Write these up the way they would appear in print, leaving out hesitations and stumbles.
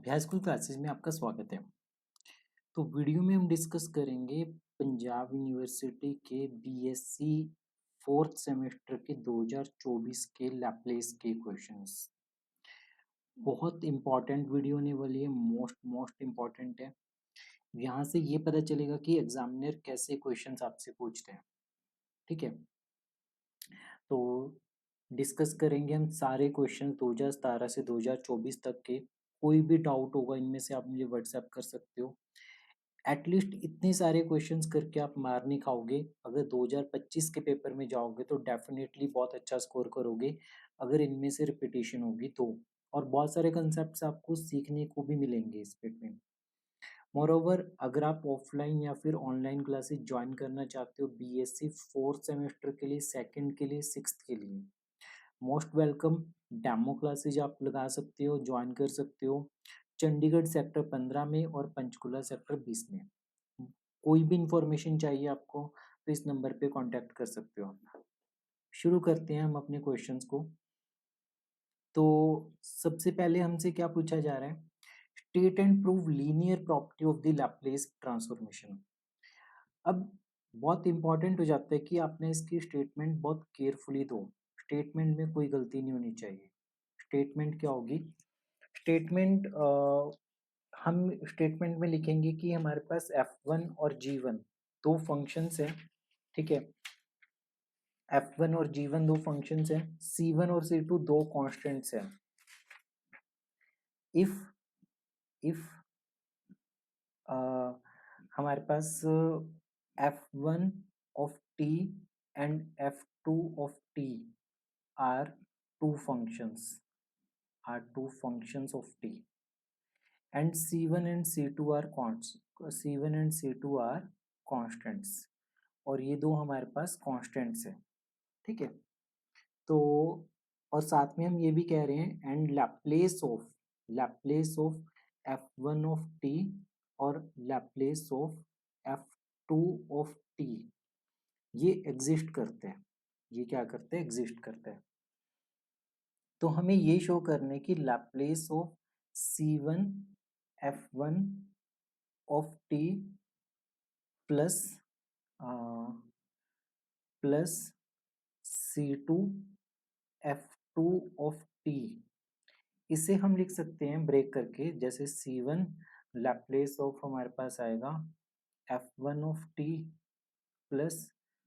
अभ्यास school classes में आपका स्वागत है। तो वीडियो में हम डिस्कस करेंगे पंजाब यूनिवर्सिटी के बीएससी फोर्थ सेमेस्टर के 2024 के लैपलेस के क्वेश्चंस। बहुत इंपॉर्टेंट वीडियो होने वाली है, मोस्ट इंपॉर्टेंट है। यहाँ से ये पता चलेगा कि एग्जामिनर कैसे क्वेश्चंस आपसे पूछते हैं। ठीक है, तो डिस्कस करेंगे हम सारे क्वेश्चन 2017 से 2024 तक के। कोई भी डाउट होगा इनमें से आप मुझे व्हाट्सएप कर सकते हो। एटलीस्ट इतने सारे क्वेश्चंस करके आप मार नहीं खाओगे। अगर 2025 के पेपर में जाओगे तो डेफिनेटली बहुत अच्छा स्कोर करोगे, अगर इनमें से रिपीटेशन होगी तो। और बहुत सारे कंसेप्ट्स आपको सीखने को भी मिलेंगे इस पेपर में। मोरोवर, अगर आप ऑफलाइन या फिर ऑनलाइन क्लासेस ज्वाइन करना चाहते हो बीएससी फोर्थ सेमेस्टर के लिए, सेकंड के लिए, सिक्स्थ के लिए, मोस्ट वेलकम। डेमो क्लासेज आप लगा सकते हो, ज्वाइन कर सकते हो चंडीगढ़ सेक्टर 15 में और पंचकुला सेक्टर 20 में। कोई भी इंफॉर्मेशन चाहिए आपको तो इस नंबर पे कांटेक्ट कर सकते हो आप। शुरू करते हैं हम अपने क्वेश्चंस को। तो सबसे पहले हमसे क्या पूछा जा रहा है? State and prove linear property of the Laplace transformation. अब बहुत इंपॉर्टेंट हो जाता है कि आपने इसकी स्टेटमेंट बहुत केयरफुली दो। स्टेटमेंट में कोई गलती नहीं होनी चाहिए। स्टेटमेंट क्या होगी? स्टेटमेंट हम स्टेटमेंट में लिखेंगे कि हमारे पास F1 और G1 दो फंक्शंस हैं। ठीक है, F1 और G1 दो फंक्शंस हैं, C1 और C2 दो कांस्टेंट्स हैं। इफ हमारे पास F1 of T and F2 of T are two functions of T, and C1 and C2 are C1 and C2 are constants, और ये दो हमारे पास कांस्टेंट्स है। ठीक है, तो और साथ में हम ये भी कह रहे हैं and Laplace of F1 of T और Laplace of F2 of T ये एग्जिस्ट करते हैं। ये क्या करते हैं? एग्जिस्ट करते हैं। तो हमें ये शो करने की Laplace of C1 F1 of T plus plus C2 F2 of T, इसे हम लिख सकते हैं ब्रेक करके, जैसे C1 लैप्लेस ऑफ हमारे पास आएगा F1 of T plus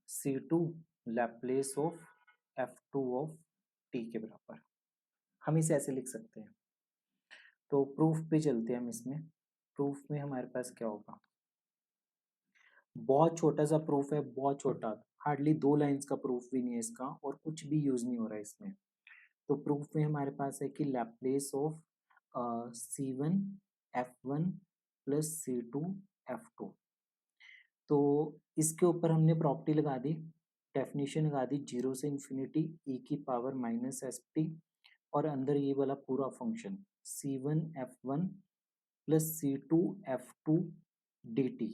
C2 Laplace of F2 of T के बराबर। हम इसे ऐसे लिख सकते हैं। तो प्रूफ पे चलते हैं हम इसमें। प्रूफ में हमारे पास क्या होगा? बहुत छोटा सा प्रूफ है, बहुत छोटा, हार्डली 2 लाइन्स का प्रूफ भी नहीं है इसका, और कुछ भी यूज नहीं हो रहा है इसमें। तो प्रूफ में हमारे पास है कि Laplace of C1 F1 plus C2 F2। तो इसके ऊपर हमने प्रॉपर्टी लगा दी, डेफिनेशन लगा दी, 0 से इन्फिनिटी e की पावर माइनस st, और अंदर ये वाला पूरा function C1 F1 plus C2 F2 dt।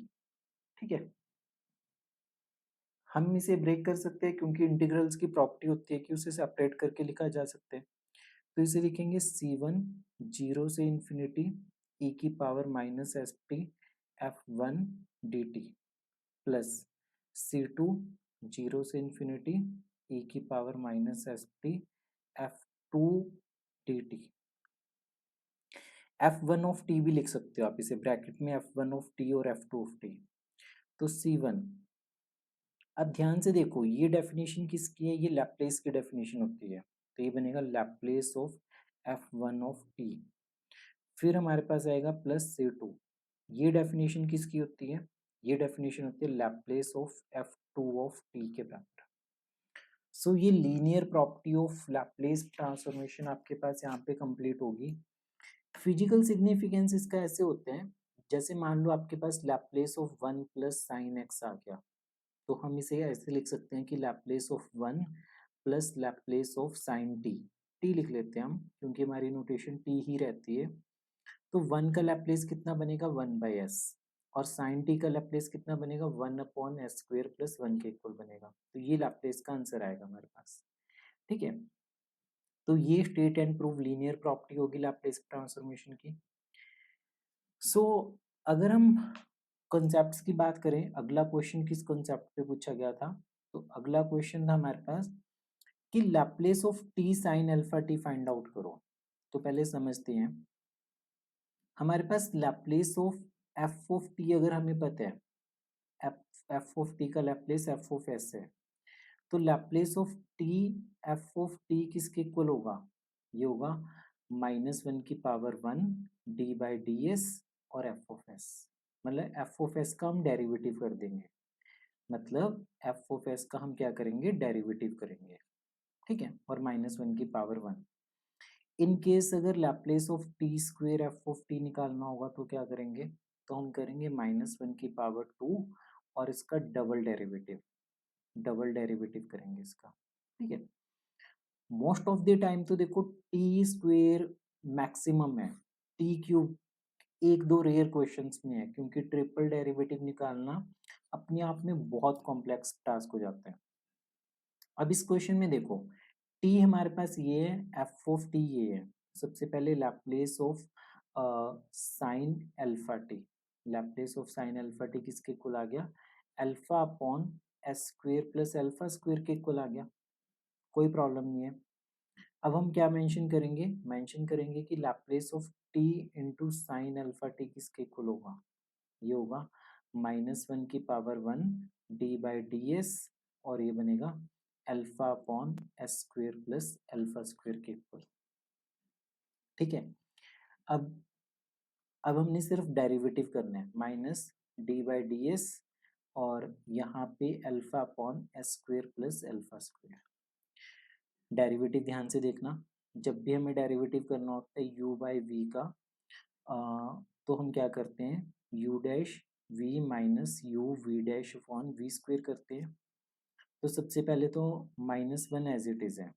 ठीक है, हम इसे ब्रेक कर सकते हैं क्योंकि इंटीग्रल्स की प्रॉपर्टी होती है कि उसे सेपरेट करके लिखा जा सकता है। तो इसे लिखेंगे C1 0 से इन्फिनिटी e की power minus st F1 dt plus C2 0 से इन्फिनिटी e की power minus st F2 dt। F1 of t भी लिख सकते हो आप इसे ब्रैकेट में, F1 ऑफ t और F2 ऑफ t। तो C1, अब ध्यान से देखो ये डेफिनेशन किसकी है? ये लैप्लेस की डेफिनेशन होती है, तो ये बनेगा Laplace of F1 of t। फिर हमारे पास आएगा प्लस C2, ये डेफिनेशन किसकी होती है? ये डेफिनेशन होती है Laplace of F2 of t के बराबर। सो ये linear property of Laplace transformation आपके पास यहाँ पे कंप्लीट होगी। फिजिकल सिग्निफिकेंस इसका ऐसे होते हैं, जैसे मान लो आपके पास Laplace of 1 plus sine x आ गया, तो हम इसे ऐसे लिख सकते हैं कि Laplace of 1 plus Laplace of sine t. T लिख लेते हैं हम क्योंकि हमारी नोटेशन टी ही रहती है। तो 1 का लैप्लेस कितना बनेगा? 1/s, और साइन टी का लैप्लेस कितना बनेगा? 1/s² प्लस 1 के इक्वल बनेगा। तो ये लैप्लेस का आंसर आएगा हमारे पास। ठीक है, तो ये state and prove linear property होगी लैप्लेस ट्रांसफॉर्मेशन की। सो अगर हम कॉन्सेप्ट्स की बात करें, अगला क्वेश्चन किस कॉन्सेप्ट पे पूछा गया था? तो अगला क्वेश्चन था हमारे पास कि Laplace of t sine alpha t find out करो। तो पहले समझते हैं, हमारे पास Laplace of f of t अगर हमें पता है, एफ एफ ऑफ टी का लैप्लेस एफ ऑफ एस है, तो Laplace of t f of t किसके इक्वल होगा? ये होगा -1 डी बाई डी एस और एफ ऑफ एस। मतलब एफ ऑफ एस का हम डेरिवेटिव कर देंगे, मतलब एफ ऑफ एस का हम क्या करेंगे? डेरिवेटिव करेंगे, ठीक है, और -1 इन केस अगर Laplace of T square F of T निकालना होगा तो क्या करेंगे? तो हम करेंगे -1 और इसका डबल डेरिवेटिव करेंगे इसका, ठीक है। मोस्ट ऑफ द टाइम तो देखो टी स्क्वेयर मैक्सिमम है, टी क्यूब एक दो रेयर क्वेश्चंस में है, क्योंकि ट्रिपल डेरिवेटिव निकालना अपने आप में बहुत कॉम्प्लेक्स टास्क हो जाता है। अब इस क्वेश्चन में देखो, टी हमारे पास ये है, एफ ऑफ टी ये है। सबसे पहले Laplace of sign alpha T, Laplace of sign alpha T किसके इक्वल आ गया? Alpha upon s square plus alpha square के इक्वल आ गया, कोई प्रॉब्लम नहीं है। अब हम क्या मेंशन करेंगे? मेंशन करेंगे कि Laplace of T into sine alpha T किसके इक्वल होगा? ये होगा -1 डी बाई डी एस, और ये बनेगा alpha upon s square plus alpha square के इक्वल, ठीक है। अब अब हमने सिर्फ डेरिवेटिव करना है, -d/ds और यहाँ पे alpha upon s square plus alpha square. Derivative ध्यान से देखना, जब भी हमें डेरिवेटिव करना होता है u बाई वी का, तो हम क्या करते हैं? u dash v minus u v dash upon v square करते हैं। तो सबसे पहले तो -1 एज इट इज है,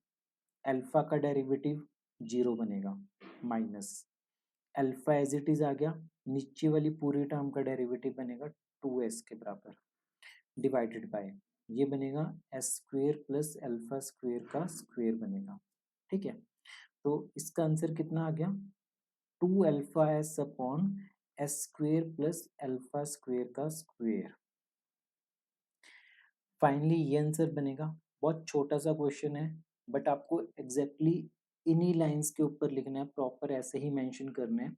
अल्फा का डेरिवेटिव 0 बनेगा, minus alpha as it is आ गया, नीचे वाली पूरी टर्म का डेरिवेटिव बनेगा 2s के बराबर, डिवाइडेड बाय ये बनेगा S square plus alpha square का स्क्वेयर बनेगा, ठीक है। तो इसका आंसर कितना आ गया? 2 alpha S upon s square plus alpha square का स्क्वेयर। फाइनली ये आंसर बनेगा। बहुत छोटा सा क्वेश्चन है, बट आपको एग्जैक्टली इन्हीं लाइंस के ऊपर लिखना है, प्रॉपर ऐसे ही मेंशन करना है,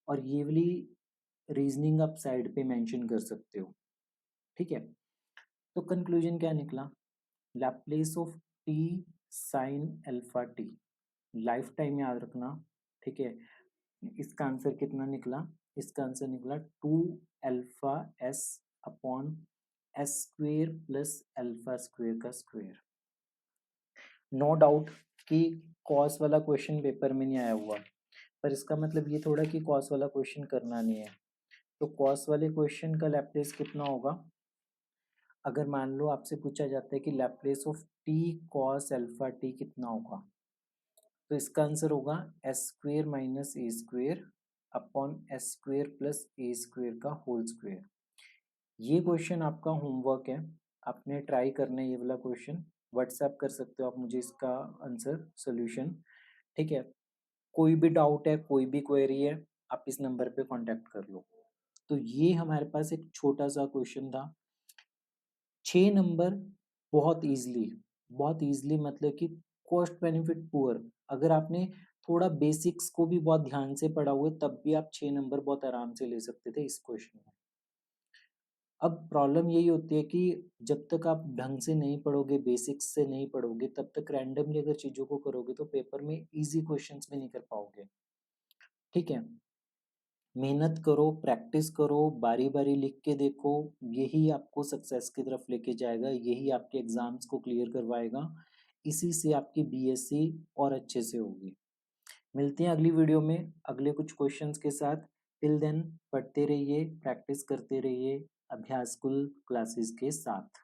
और ये वाली रीजनिंग आप साइड पे मेंशन कर सकते हो, ठीक है। तो कंक्लूजन क्या निकला? Laplace of t sine alpha T, life time याद रखना, ठीक है। इसका आंसर कितना निकला? इसका आंसर निकला 2 alpha S upon s square plus alpha square का स्क्वेयर। नो डाउट कि कॉस वाला क्वेश्चन पेपर में नहीं आया हुआ, पर इसका मतलब ये थोड़ा कि कॉस वाला क्वेश्चन करना नहीं है। तो कॉस वाले क्वेश्चन का लैप्लेस कितना होगा? अगर मान लो आपसे पूछा जाता है कि Laplace of t cos alpha t कितना होगा, तो इसका आंसर होगा s square minus a square upon s square plus a square का होल स्क्वेयर। ये क्वेश्चन आपका होमवर्क है, आपने ट्राई करना है ये वाला क्वेश्चन। व्हाट्सएप कर सकते हो आप मुझे इसका आंसर सोल्यूशन, ठीक है। कोई भी डाउट है, कोई भी क्वेरी है, आप इस नंबर पे कांटेक्ट कर लो। तो ये हमारे पास एक छोटा सा क्वेश्चन था, 6 नंबर, बहुत इजीली मतलब कि कॉस्ट बेनिफिट पुअर, अगर आपने थोड़ा बेसिक्स को भी बहुत ध्यान से पढ़ा हुआ है तब भी आप 6 नंबर बहुत आराम से ले सकते थे इस क्वेश्चन में। अब प्रॉब्लम यही होती है कि जब तक आप ढंग से नहीं पढ़ोगे, बेसिक्स से नहीं पढ़ोगे, तब तक रैंडमली अगर चीजों को करोगे तो पेपर में इजी क्वेश्चंस भी नहीं कर पाओगे, ठीक है। मेहनत करो, प्रैक्टिस करो, बारी बारी लिख के देखो, यही आपको सक्सेस की तरफ लेके जाएगा, यही आपके एग्जाम्स को क्लियर करवाएगा, इसी से आपकी बीएससी और अच्छे से होगी। मिलते हैं अगली वीडियो में अगले कुछ क्वेश्चंस के साथ। टिल देन पढ़ते रहिए, प्रैक्टिस करते रहिए अभ्यास कुल क्लासेस के साथ।